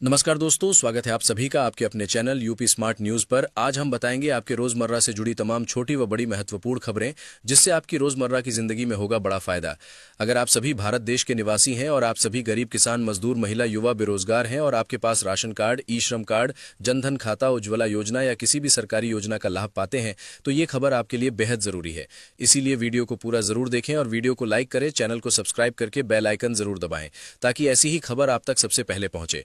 नमस्कार दोस्तों, स्वागत है आप सभी का आपके अपने चैनल यूपी स्मार्ट न्यूज पर। आज हम बताएंगे आपके रोजमर्रा से जुड़ी तमाम छोटी व बड़ी महत्वपूर्ण खबरें, जिससे आपकी रोजमर्रा की जिंदगी में होगा बड़ा फायदा। अगर आप सभी भारत देश के निवासी हैं और आप सभी गरीब, किसान, मजदूर, महिला, युवा, बेरोजगार हैं और आपके पास राशन कार्ड, ई श्रम कार्ड, जनधन खाता, उज्ज्वला योजना या किसी भी सरकारी योजना का लाभ पाते हैं, तो ये खबर आपके लिए बेहद जरूरी है। इसीलिए वीडियो को पूरा जरूर देखें और वीडियो को लाइक करें, चैनल को सब्सक्राइब करके बेल आइकन जरूर दबाएं, ताकि ऐसी ही खबर आप तक सबसे पहले पहुंचे।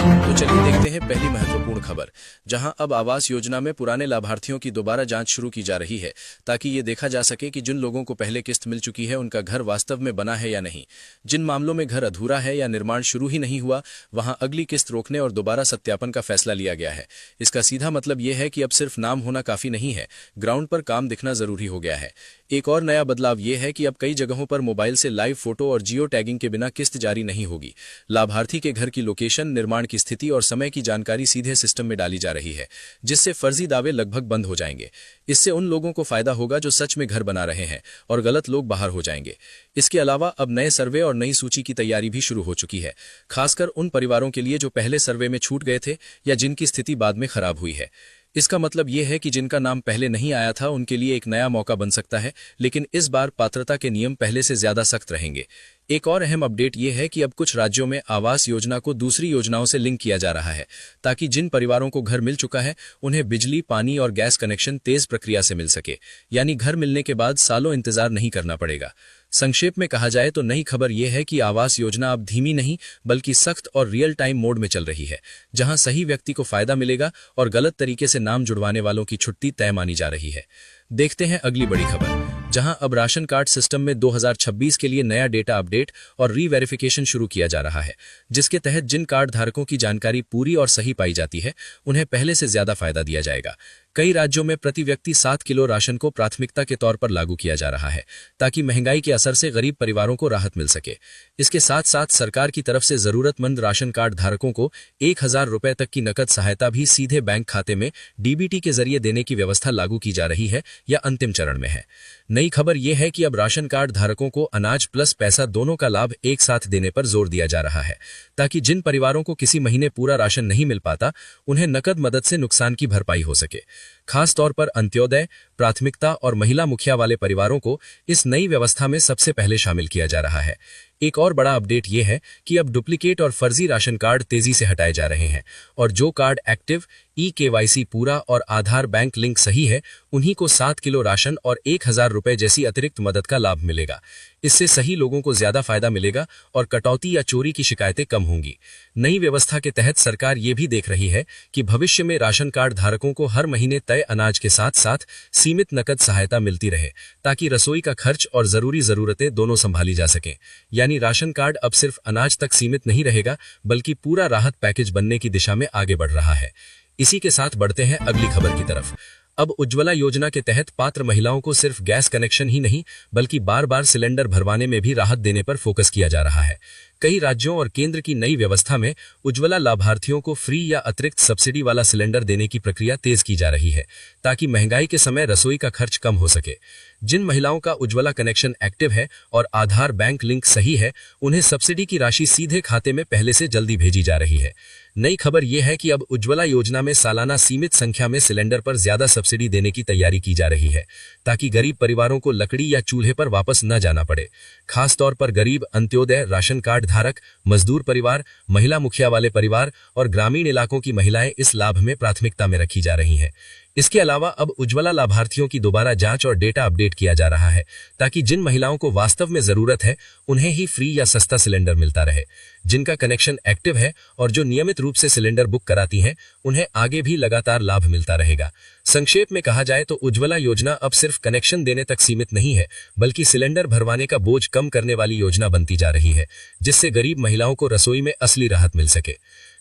तो चलिए देखते हैं पहली महत्वपूर्ण खबर, जहां अब आवास योजना में पुराने लाभार्थियों की दोबारा जांच शुरू की जा रही है, ताकि ये देखा जा सके कि जिन लोगों को पहले किस्त मिल चुकी है उनका घर वास्तव में बना है या नहीं। जिन मामलों में घर अधूरा है या निर्माण शुरू ही नहीं हुआ, वहां अगली किस्त रोकने और दोबारा सत्यापन का फैसला लिया गया है। इसका सीधा मतलब यह है कि अब सिर्फ नाम होना काफी नहीं है, ग्राउंड पर काम दिखना जरूरी हो गया है। एक और नया बदलाव यह है कि अब कई जगहों पर मोबाइल से लाइव फोटो और जियो टैगिंग के बिना किस्त जारी नहीं होगी। लाभार्थी के घर की लोकेशन, निर्माण की स्थिति और समय की जानकारी सीधे सिस्टम में डाली जा रही है, जिससे फर्जी दावे लगभग बंद हो जाएंगे। इससे उन लोगों को फायदा होगा जो सच में घर बना रहे हैं, और गलत लोग बाहर हो जाएंगे। इसके अलावा अब नए सर्वे और नई सूची की तैयारी भी शुरू हो चुकी है, खासकर उन परिवारों के लिए जो पहले सर्वे में छूट गए थे या जिनकी स्थिति बाद में खराब हुई है। इसका मतलब यह है कि जिनका नाम पहले नहीं आया था उनके लिए एक नया मौका बन सकता है, लेकिन इस बार पात्रता के नियम पहले से ज्यादा सख्त रहेंगे। एक और अहम अपडेट यह है कि अब कुछ राज्यों में आवास योजना को दूसरी योजनाओं से लिंक किया जा रहा है, ताकि जिन परिवारों को घर मिल चुका है उन्हें बिजली, पानी और गैस कनेक्शन तेज प्रक्रिया से मिल सके, यानी घर मिलने के बाद सालों इंतजार नहीं करना पड़ेगा। संक्षेप में कहा जाए तो नई खबर यह है कि आवास योजना अब धीमी नहीं बल्कि सख्त और रियल टाइम मोड में चल रही है, जहां सही व्यक्ति को फायदा मिलेगा और गलत तरीके से नाम जुड़वाने वालों की छुट्टी तय मानी जा रही है। देखते हैं अगली बड़ी खबर, जहां अब राशन कार्ड सिस्टम में 2026 के लिए नया डेटा अपडेट और रीवेरिफिकेशन शुरू किया जा रहा है, जिसके तहत जिन कार्ड धारकों की जानकारी पूरी और सही पाई जाती है उन्हें पहले से ज्यादा फायदा दिया जाएगा। कई राज्यों में प्रति व्यक्ति 7 किलो राशन को प्राथमिकता के तौर पर लागू किया जा रहा है, ताकि महंगाई के असर से गरीब परिवारों को राहत मिल सके। इसके साथ साथ सरकार की तरफ से जरूरतमंद राशन कार्ड धारकों को 1000 रुपए तक की नकद सहायता भी सीधे बैंक खाते में डीबीटी के जरिए देने की व्यवस्था लागू की जा रही है या अंतिम चरण में है। नई खबर यह है कि अब राशन कार्ड धारकों को अनाज प्लस पैसा दोनों का लाभ एक साथ देने पर जोर दिया जा रहा है, ताकि जिन परिवारों को किसी महीने पूरा राशन नहीं मिल पाता उन्हें नकद मदद से नुकसान की भरपाई हो सके। खास तौर पर अंत्योदय, प्राथमिकता और महिला मुखिया वाले परिवारों को इस नई व्यवस्था में सबसे पहले शामिल किया जा रहा है। एक और बड़ा अपडेट यह है कि अब डुप्लीकेट और फर्जी राशन कार्ड तेजी से हटाए जा रहे हैं, और जो कार्ड एक्टिव, ई-केवाईसी पूरा और आधार बैंक लिंक सही है उन्हीं को 7 किलो राशन और 1000 रुपए जैसी अतिरिक्त मदद का लाभ मिलेगा। इससे सही लोगों को ज्यादा फायदा मिलेगा और कटौती या चोरी की शिकायतें कम होंगी। नई व्यवस्था के तहत सरकार ये भी देख रही है कि भविष्य में राशन कार्ड धारकों को हर महीने तय अनाज के साथ साथ सीमित नकद सहायता मिलती रहे, ताकि रसोई का खर्च और जरूरी जरूरतें दोनों संभाली जा सकें। यानी राशन कार्ड अब सिर्फ अनाज तक सीमित नहीं रहेगा, बल्कि पूरा राहत पैकेज बनने की दिशा में आगे बढ़ रहा है। इसी के साथ बढ़ते हैं अगली खबर की तरफ। अब उज्ज्वला योजना के तहत पात्र महिलाओं को सिर्फ गैस कनेक्शन ही नहीं बल्कि बार बार सिलेंडर भरवाने में भी राहत देने पर फोकस किया जा रहा है। कई राज्यों और केंद्र की नई व्यवस्था में उज्ज्वला लाभार्थियों को फ्री या अतिरिक्त सब्सिडी वाला सिलेंडर देने की प्रक्रिया तेज की जा रही है, ताकि महंगाई के समय रसोई का खर्च कम हो सके। जिन महिलाओं का उज्ज्वला कनेक्शन एक्टिव है और आधार बैंक लिंक सही है, उन्हें सब्सिडी की राशि सीधे खाते में पहले से जल्दी भेजी जा रही है। नई खबर यह है कि अब उज्ज्वला योजना में सालाना सीमित संख्या में सिलेंडर पर ज्यादा सब्सिडी देने की तैयारी की जा रही है, ताकि गरीब परिवारों को लकड़ी या चूल्हे पर वापस न जाना पड़े। खास तौर पर गरीब, अंत्योदय, राशन कार्ड धारक, मजदूर परिवार, महिला मुखिया वाले परिवार और ग्रामीण इलाकों की महिलाएं इस लाभ में प्राथमिकता में रखी जा रही हैं। इसके अलावा अब उज्ज्वला लाभार्थियों की दोबारा जांच और डेटा अपडेट किया जा रहा है, ताकि जिन महिलाओं को वास्तव में जरूरत है उन्हें ही फ्री या सस्ता सिलेंडर मिलता रहे। जिनका कनेक्शन एक्टिव है और जो नियमित रूप से सिलेंडर बुक कराती हैं, उन्हें आगे भी लगातार लाभ मिलता रहेगा। संक्षेप में कहा जाए तो उज्ज्वला योजना अब सिर्फ कनेक्शन देने तक सीमित नहीं है, बल्कि सिलेंडर भरवाने का बोझ कम करने वाली योजना बनती जा रही है, जिससे गरीब महिलाओं को रसोई में असली राहत मिल सके।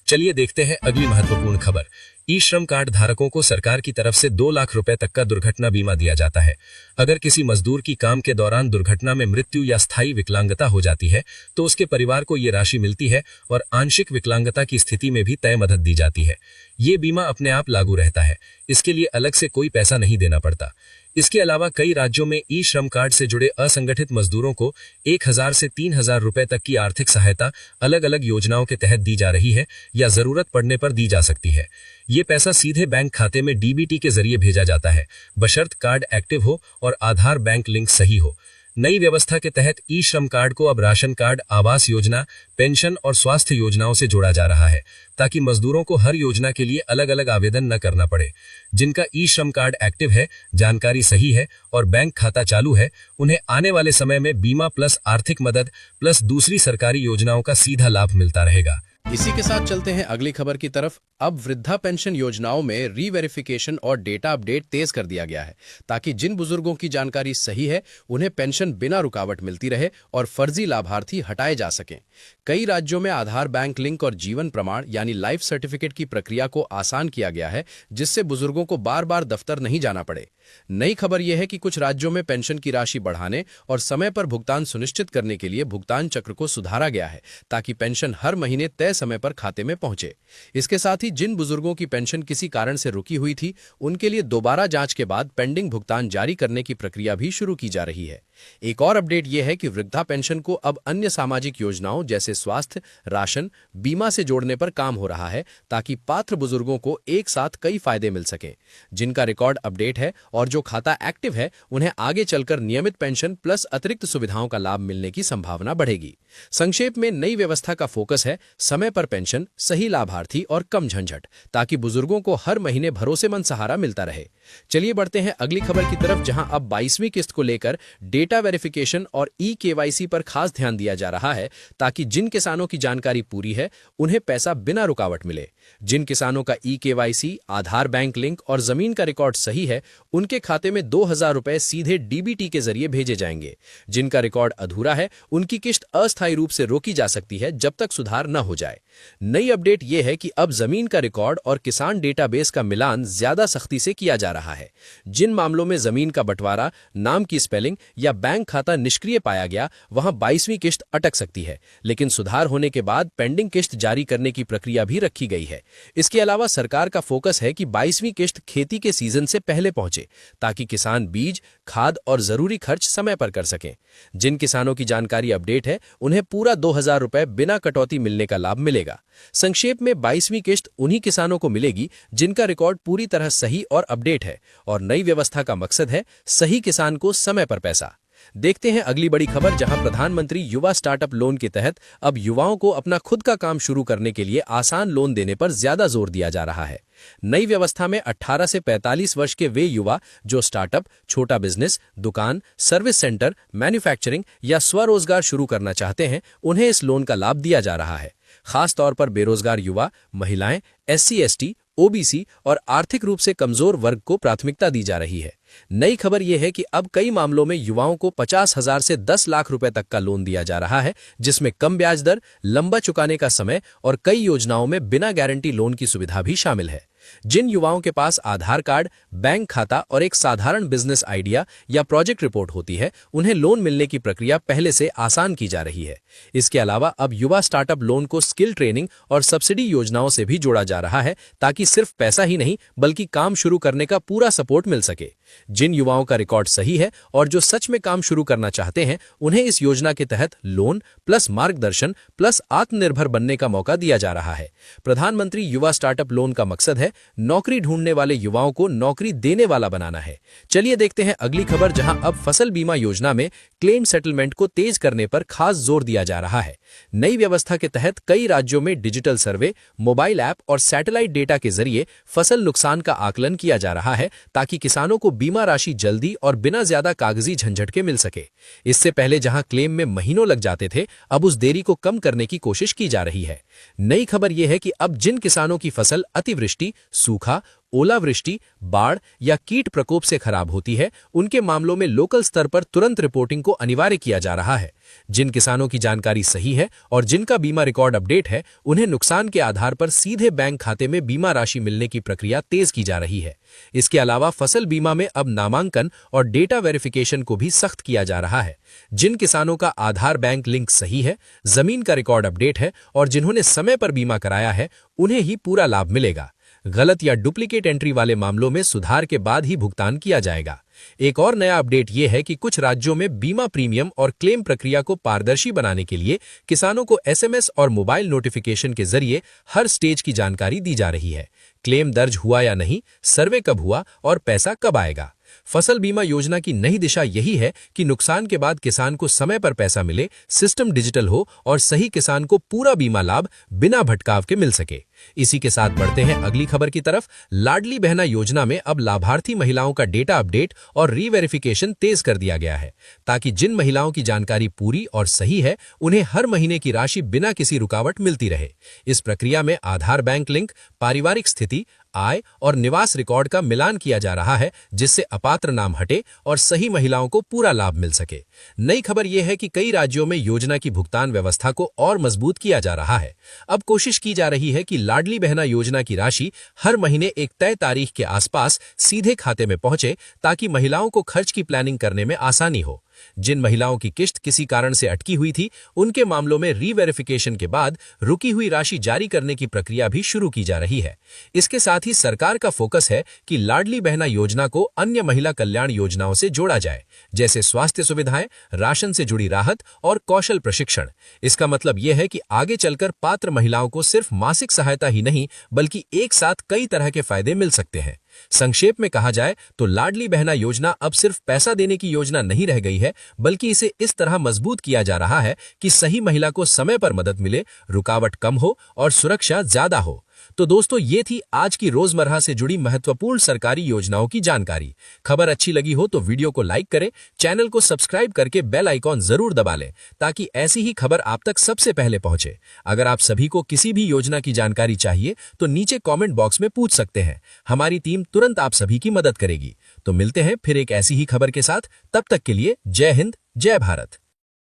चलिए देखते हैं अगली महत्वपूर्ण खबर। ई श्रम कार्ड धारकों को सरकार की तरफ से 2 लाख रुपए तक का दुर्घटना बीमा दिया जाता है। अगर किसी मजदूर की काम के दौरान दुर्घटना में मृत्यु या स्थायी विकलांगता हो जाती है तो उसके परिवार को ये राशि मिलती है और आंशिक विकलांगता की स्थिति में भी तय मदद दी जाती है। ये बीमा अपने आप लागू रहता है, इसके लिए अलग से कोई पैसा नहीं देना पड़ता। इसके अलावा कई राज्यों में ई श्रम कार्ड से जुड़े असंगठित मजदूरों को 1,000 से 3,000 रुपए तक की आर्थिक सहायता अलग अलग योजनाओं के तहत दी जा रही है या जरूरत पड़ने पर दी जा सकती है। ये पैसा सीधे बैंक खाते में डीबीटी के जरिए भेजा जाता है, बशर्त कार्ड एक्टिव हो और आधार बैंक लिंक सही हो। नई व्यवस्था के तहत ई श्रम कार्ड को अब ration card, Awas Yojana, pension और स्वास्थ्य योजनाओं से जोड़ा जा रहा है, ताकि मजदूरों को हर योजना के लिए अलग अलग आवेदन न करना पड़े। जिनका ई श्रम कार्ड एक्टिव है, जानकारी सही है और बैंक खाता चालू है, उन्हें आने वाले समय में बीमा प्लस आर्थिक मदद प्लस दूसरी सरकारी योजनाओं का सीधा लाभ मिलता रहेगा। इसी के साथ चलते हैं अगली खबर की तरफ। अब वृद्धा पेंशन योजनाओं में रीवेरिफिकेशन और डेटा अपडेट तेज कर दिया गया है, ताकि जिन बुजुर्गों की जानकारी सही है उन्हें पेंशन बिना रुकावट मिलती रहे और फर्जी लाभार्थी हटाए जा सकें। कई राज्यों में आधार बैंक लिंक और जीवन प्रमाण यानी लाइफ सर्टिफिकेट की प्रक्रिया को आसान किया गया है, जिससे बुजुर्गों को बार बार दफ्तर नहीं जाना पड़े। नई खबर यह है कि कुछ राज्यों में पेंशन की राशि बढ़ाने और समय पर भुगतान सुनिश्चित करने के लिए भुगतान चक्र को सुधारा गया है, ताकि पेंशन हर महीने तय समय पर खाते में पहुंचे। इसके साथ ही जिन बुजुर्गों की पेंशन किसी कारण से रुकी हुई थी, उनके लिए दोबारा जांच के बाद पेंडिंग भुगतान जारी करने की प्रक्रिया भी शुरू की जा रही है। एक और अपडेट यह है कि वृद्धा पेंशन को अब अन्य सामाजिक योजनाओं जैसे स्वास्थ्य, राशन, बीमा से जोड़ने पर काम हो रहा है, ताकि पात्र बुजुर्गों को एक साथ कई फायदे मिल सके। जिनका रिकॉर्ड अपडेट है और जो खाता एक्टिव है, उन्हें आगे चलकर नियमित पेंशन प्लस अतिरिक्त सुविधाओं का लाभ मिलने की संभावना बढ़ेगी। संक्षेप में नई व्यवस्था का फोकस है समय पर पेंशन, सही लाभार्थी और कम झंझट, ताकि बुजुर्गों को हर महीने भरोसेमंद सहारा मिलता रहे। चलिए बढ़ते हैं अगली खबर की तरफ, जहां अब 22वीं किस्त को लेकर डेटा वेरिफिकेशन और ई-केवाईसी पर खास ध्यान दिया जा रहा है, ताकि जिन किसानों की जानकारी पूरी है उन्हें पैसा बिना रुकावट मिले। जिन किसानों का ई-केवाईसी, आधार बैंक लिंक और जमीन का रिकॉर्ड सही है, उनके खाते में 2,000 रुपए सीधे डीबीटी के जरिए भेजे जाएंगे। जिनका रिकॉर्ड अधूरा है, उनकी किस्त अस्थायी रूप से रोकी जा सकती है जब तक सुधार न हो जाए। नई अपडेट यह है कि अब जमीन का रिकॉर्ड और किसान डेटाबेस का मिलान ज्यादा सख्ती से किया जा रहा है। जिन मामलों में जमीन का बंटवारा, नाम की स्पेलिंग या बैंक खाता निष्क्रिय पाया गया, वहां 22वीं किस्त अटक सकती है, लेकिन सुधार होने के बाद पेंडिंग किस्त जारी करने की प्रक्रिया भी रखी गई है। इसके अलावा सरकार का फोकस है कि 22वीं किस्त खेती के सीजन से पहले पहुंचे, ताकि किसान बीज, खाद और जरूरी खर्च समय पर कर सकें। जिन किसानों की जानकारी अपडेट है, उन्हें पूरा 2,000 रुपए बिना कटौती मिलने का लाभ मिलेगा। संक्षेप में 22वीं किस्त उन्हीं किसानों को मिलेगी जिनका रिकॉर्ड पूरी तरह सही और अपडेट है, और नई व्यवस्था का मकसद है सही किसान को समय पर पैसा। देखते हैं अगली बड़ी खबर, जहां प्रधानमंत्री युवा स्टार्टअप लोन के तहत अब युवाओं को अपना खुद का काम शुरू करने के लिए आसान लोन देने पर ज्यादा जोर दिया जा रहा है। नई व्यवस्था में 18 से 45 वर्ष के वे युवा जो स्टार्टअप, छोटा बिजनेस, दुकान, सर्विस सेंटर, मैन्युफैक्चरिंग या स्वरोजगार शुरू करना चाहते हैं, उन्हें इस लोन का लाभ दिया जा रहा है। खास तौर पर बेरोजगार युवा, महिलाएं, SC/ST, OBC और आर्थिक रूप से कमजोर वर्ग को प्राथमिकता दी जा रही है। नई खबर यह है कि अब कई मामलों में युवाओं को 50,000 से 10 लाख रुपए तक का लोन दिया जा रहा है, जिसमें कम ब्याज दर, लंबा चुकाने का समय और कई योजनाओं में बिना गारंटी लोन की सुविधा भी शामिल है। जिन युवाओं के पास आधार कार्ड, बैंक खाता और एक साधारण बिजनेस आइडिया या प्रोजेक्ट रिपोर्ट होती है, उन्हें लोन मिलने की प्रक्रिया पहले से आसान की जा रही है। इसके अलावा अब युवा स्टार्टअप लोन को स्किल ट्रेनिंग और सब्सिडी योजनाओं से भी जोड़ा जा रहा है, ताकि सिर्फ पैसा ही नहीं बल्कि काम शुरू करने का पूरा सपोर्ट मिल सके। जिन युवाओं का रिकॉर्ड सही है और जो सच में काम शुरू करना चाहते हैं, उन्हें इस योजना के तहत लोन प्लस मार्गदर्शन प्लस आत्मनिर्भर बनने का मौका दिया जा रहा है। प्रधानमंत्री युवा स्टार्टअप लोन का मकसद है नौकरी ढूंढने वाले युवाओं को नौकरी देने वाला बनाना है। चलिए देखते हैं अगली खबर, जहां अब फसल बीमा योजना में क्लेम सेटलमेंट को तेज करने पर खास जोर दिया जा रहा है। नई व्यवस्था के तहत कई राज्यों में डिजिटल सर्वे, मोबाइल ऐप और सैटेलाइट डेटा के जरिए फसल नुकसान का आकलन किया जा रहा है, ताकि किसानों को बीमा राशि जल्दी और बिना ज्यादा कागजी झंझट के मिल सके। इससे पहले जहां क्लेम में महीनों लग जाते थे, अब उस देरी को कम करने की कोशिश की जा रही है। नई खबर यह है कि अब जिन किसानों की फसल अतिवृष्टि, सूखा, ओलावृष्टि, बाढ़ या कीट प्रकोप से खराब होती है, उनके मामलों में लोकल स्तर पर तुरंत रिपोर्टिंग को अनिवार्य किया जा रहा है। जिन किसानों की जानकारी सही है और जिनका बीमा रिकॉर्ड अपडेट है, उन्हें नुकसान के आधार पर सीधे बैंक खाते में बीमा राशि मिलने की प्रक्रिया तेज की जा रही है। इसके अलावा फसल बीमा में अब नामांकन और डेटा वेरिफिकेशन को भी सख्त किया जा रहा है। जिन किसानों का आधार बैंक लिंक सही है, जमीन का रिकॉर्ड अपडेट है और जिन्होंने समय पर बीमा कराया है, उन्हें ही पूरा लाभ मिलेगा। गलत या डुप्लीकेट एंट्री वाले मामलों में सुधार के बाद ही भुगतान किया जाएगा। एक और नया अपडेट यह है कि कुछ राज्यों में बीमा प्रीमियम और क्लेम प्रक्रिया को पारदर्शी बनाने के लिए किसानों को एसएमएस और मोबाइल नोटिफिकेशन के जरिए हर स्टेज की जानकारी दी जा रही है। क्लेम दर्ज हुआ या नहीं, सर्वे कब हुआ और पैसा कब आएगा। फसल बीमा योजना की नई दिशा यही है कि नुकसान के बाद किसान को समय पर पैसा मिले, सिस्टम डिजिटल हो और सही किसान को पूरा बीमा लाभ बिना भटकाव के मिल सके। इसी के साथ बढ़ते हैं अगली खबर की तरफ। लाडली बहना योजना में अब लाभार्थी महिलाओं का डेटा अपडेट और रीवेरिफिकेशन तेज कर दिया गया है, ताकि जिन महिलाओं की जानकारी पूरी और सही है उन्हें हर महीने की राशि बिना किसी रुकावट मिलती रहे। इस प्रक्रिया में आधार बैंक लिंक, पारिवारिक स्थिति, आय और निवास रिकॉर्ड का मिलान किया जा रहा है, जिससे अपात्र नाम हटे और सही महिलाओं को पूरा लाभ मिल सके। नई खबर यह है कि कई राज्यों में योजना की भुगतान व्यवस्था को और मजबूत किया जा रहा है। अब कोशिश की जा रही है कि लाडली बहना योजना की राशि हर महीने एक तय तारीख के आसपास सीधे खाते में पहुंचे, ताकि महिलाओं को खर्च की प्लानिंग करने में आसानी हो। जिन महिलाओं की किस्त किसी कारण से अटकी हुई थी, उनके मामलों में रीवेरिफिकेशन के बाद रुकी हुई राशि जारी करने की प्रक्रिया भी शुरू की जा रही है। इसके साथ ही सरकार का फोकस है कि लाडली बहना योजना को अन्य महिला कल्याण योजनाओं से जोड़ा जाए, जैसे स्वास्थ्य सुविधाएं, राशन से जुड़ी राहत और कौशल प्रशिक्षण। इसका मतलब यह है कि आगे चलकर पात्र महिलाओं को सिर्फ मासिक सहायता ही नहीं, बल्कि एक साथ कई तरह के फायदे मिल सकते हैं। संक्षेप में कहा जाए तो लाडली बहना योजना अब सिर्फ पैसा देने की योजना नहीं रह गई है, बल्कि इसे इस तरह मजबूत किया जा रहा है कि सही महिला को समय पर मदद मिले, रुकावट कम हो और सुरक्षा ज्यादा हो। तो दोस्तों, ये थी आज की रोजमर्रा से जुड़ी महत्वपूर्ण सरकारी योजनाओं की जानकारी। खबर अच्छी लगी हो तो वीडियो को लाइक करें, चैनल को सब्सक्राइब करके बेल आइकॉन जरूर दबा लें, ताकि ऐसी ही खबर आप तक सबसे पहले पहुंचे। अगर आप सभी को किसी भी योजना की जानकारी चाहिए तो नीचे कमेंट बॉक्स में पूछ सकते हैं। हमारी टीम तुरंत आप सभी की मदद करेगी। तो मिलते हैं फिर एक ऐसी ही खबर के साथ। तब तक के लिए जय हिंद, जय भारत।